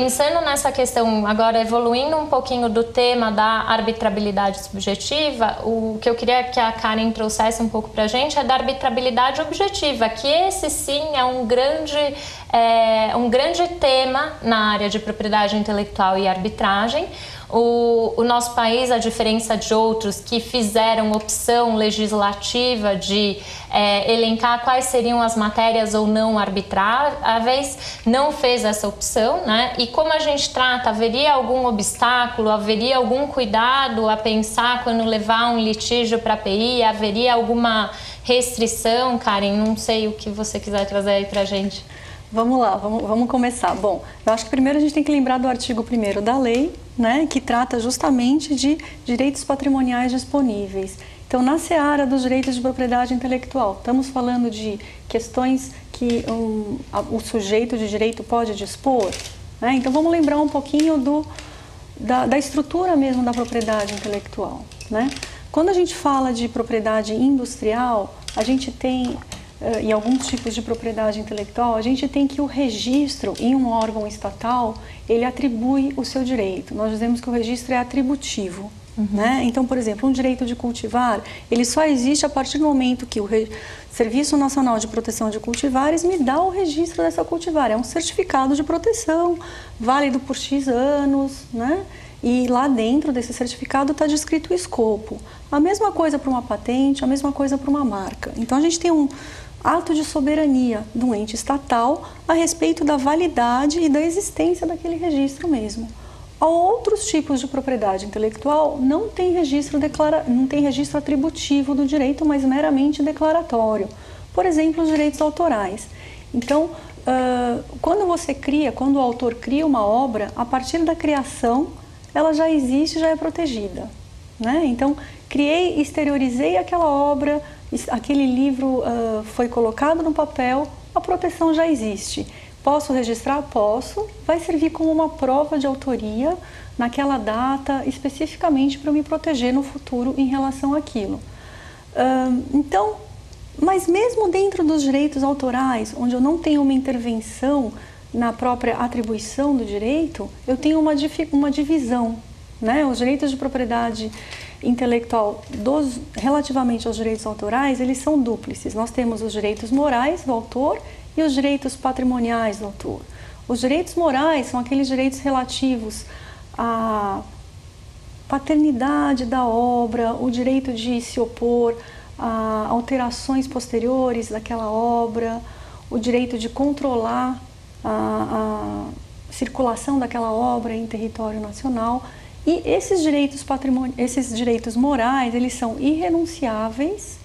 pensando nessa questão, agora evoluindo um pouquinho do tema da arbitrabilidade subjetiva, o que eu queria que a Karen trouxesse um pouco para a gente é da arbitrabilidade objetiva, que esse sim é um grande tema na área de propriedade intelectual e arbitragem. O nosso país, a diferença de outros que fizeram opção legislativa de elencar quais seriam as matérias ou não arbitráveis, não fez essa opção, né? E como a gente trata, haveria algum obstáculo, haveria algum cuidado a pensar quando levar um litígio para a API, haveria alguma restrição, Karen? Não sei o que você quiser trazer aí para a gente. Vamos lá, vamos começar. Bom, eu acho que primeiro a gente tem que lembrar do artigo 1º da lei, né, que trata justamente de direitos patrimoniais disponíveis. Então, na seara dos direitos de propriedade intelectual, estamos falando de questões que o sujeito de direito pode dispor, né? Então, vamos lembrar um pouquinho da estrutura mesmo da propriedade intelectual, né? Quando a gente fala de propriedade industrial, a gente tem... em alguns tipos de propriedade intelectual, a gente tem que o registro em um órgão estatal, ele atribui o seu direito. Nós dizemos que o registro é atributivo. Né? Então, por exemplo, um direito de cultivar, ele só existe a partir do momento que o Serviço Nacional de Proteção de Cultivares me dá o registro dessa cultivar. É um certificado de proteção, válido por X anos, né? E lá dentro desse certificado está descrito o escopo. A mesma coisa para uma patente, a mesma coisa para uma marca. Então, a gente tem um ato de soberania do ente estatal a respeito da validade e da existência daquele registro mesmo. Outros tipos de propriedade intelectual não tem registro atributivo do direito, mas meramente declaratório. Por exemplo, os direitos autorais. Então, quando o autor cria uma obra, a partir da criação, ela já existe, já é protegida, né? Então, exteriorizei aquela obra, aquele livro foi colocado no papel, a proteção já existe. Posso registrar? Posso. Vai servir como uma prova de autoria naquela data, especificamente para me proteger no futuro em relação àquilo. Então, mas mesmo dentro dos direitos autorais, onde eu não tenho uma intervenção na própria atribuição do direito, eu tenho uma divisão, né? Os direitos de propriedade intelectual relativamente aos direitos autorais, eles são dúplices. Nós temos os direitos morais do autor e os direitos patrimoniais do autor. Os direitos morais são aqueles direitos relativos à paternidade da obra, o direito de se opor a alterações posteriores daquela obra, o direito de controlar a circulação daquela obra em território nacional. E esses direitos morais, eles são irrenunciáveis.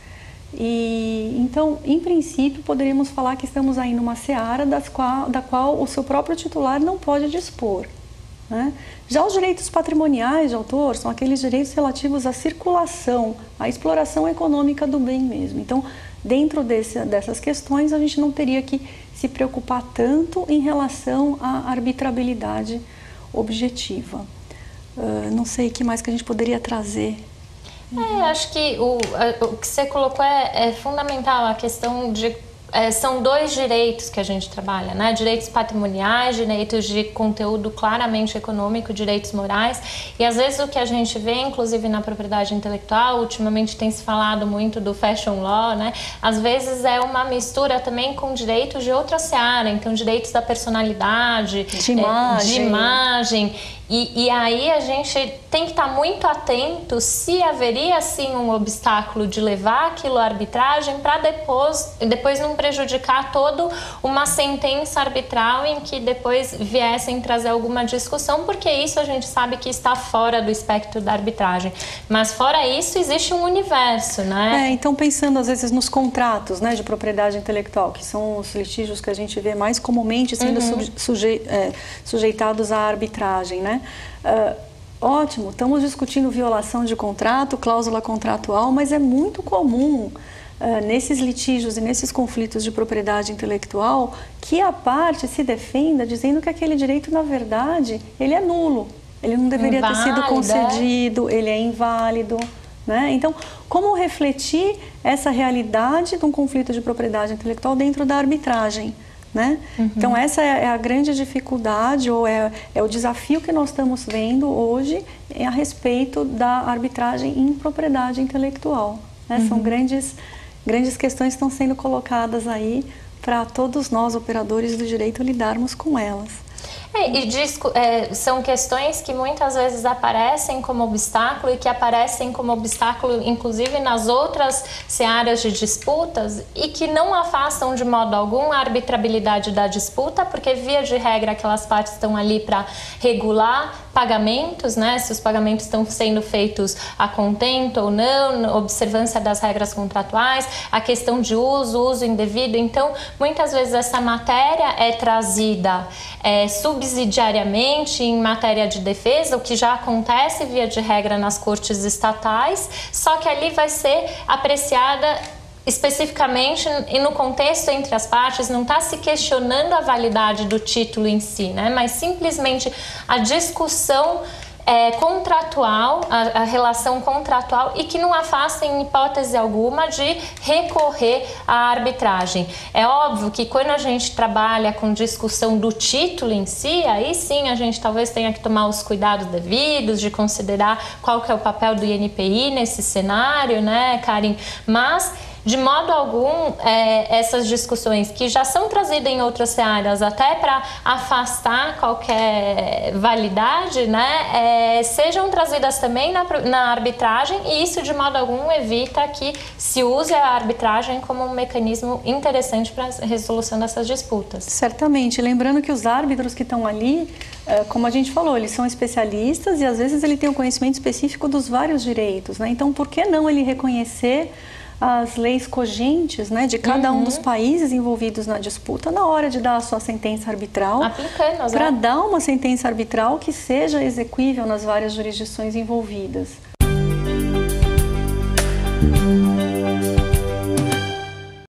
E então, em princípio, poderíamos falar que estamos aí numa seara da qual o seu próprio titular não pode dispor, né? Já os direitos patrimoniais de autor são aqueles direitos relativos à circulação, à exploração econômica do bem mesmo. Então, dentro dessas questões, a gente não teria que se preocupar tanto em relação à arbitrabilidade objetiva. Não sei o que mais que a gente poderia trazer. Acho que o que você colocou é fundamental, a questão de... são dois direitos que a gente trabalha, né? Direitos patrimoniais, direitos de conteúdo claramente econômico, direitos morais. E às vezes o que a gente vê, inclusive na propriedade intelectual, ultimamente tem se falado muito do fashion law, né? Às vezes é uma mistura também com direitos de outra seara, então direitos da personalidade, de imagem. E aí a gente tem que estar muito atento se haveria sim um obstáculo de levar aquilo à arbitragem para depois não prejudicar toda uma sentença arbitral em que depois viessem trazer alguma discussão, porque isso a gente sabe que está fora do espectro da arbitragem. Mas fora isso existe um universo, né? Então pensando às vezes nos contratos, né, de propriedade intelectual, que são os litígios que a gente vê mais comumente sendo sujeitados à arbitragem, né? Ótimo, estamos discutindo violação de contrato, cláusula contratual, mas é muito comum nesses litígios e nesses conflitos de propriedade intelectual que a parte se defenda dizendo que aquele direito, na verdade, ele é nulo, ele não deveria ter sido concedido, ele é inválido, né? Então, como refletir essa realidade de um conflito de propriedade intelectual dentro da arbitragem? né? Então essa é a grande dificuldade ou é o desafio que nós estamos vendo hoje a respeito da arbitragem em propriedade intelectual, né? São grandes questões que estão sendo colocadas aí para todos nós, operadores do direito, lidarmos com elas. São questões que muitas vezes aparecem como obstáculo e que aparecem como obstáculo inclusive nas outras searas de disputas e que não afastam de modo algum a arbitrabilidade da disputa, porque via de regra aquelas partes estão ali para regular pagamentos, né? Se os pagamentos estão sendo feitos a contento ou não, observância das regras contratuais, a questão de uso indevido. Então, muitas vezes essa matéria é trazida subsidiariamente em matéria de defesa, o que já acontece via de regra nas cortes estatais, só que ali vai ser apreciada especificamente e no contexto entre as partes, não está se questionando a validade do título em si, né? Mas simplesmente a discussão contratual, a relação contratual, e que não afasta em hipótese alguma de recorrer à arbitragem. É óbvio que quando a gente trabalha com discussão do título em si, aí sim a gente talvez tenha que tomar os cuidados devidos de considerar qual que é o papel do INPI nesse cenário, né, Karen? Mas de modo algum, essas discussões que já são trazidas em outras áreas até para afastar qualquer validade, né, sejam trazidas também na arbitragem, e isso de modo algum evita que se use a arbitragem como um mecanismo interessante para a resolução dessas disputas. Certamente, lembrando que os árbitros que estão ali, como a gente falou, eles são especialistas e às vezes ele tem um conhecimento específico dos vários direitos, né? Então, por que não ele reconhecer as leis cogentes, né, de cada um dos países envolvidos na disputa na hora de dar a sua sentença arbitral, para dar uma sentença arbitral que seja exequível nas várias jurisdições envolvidas.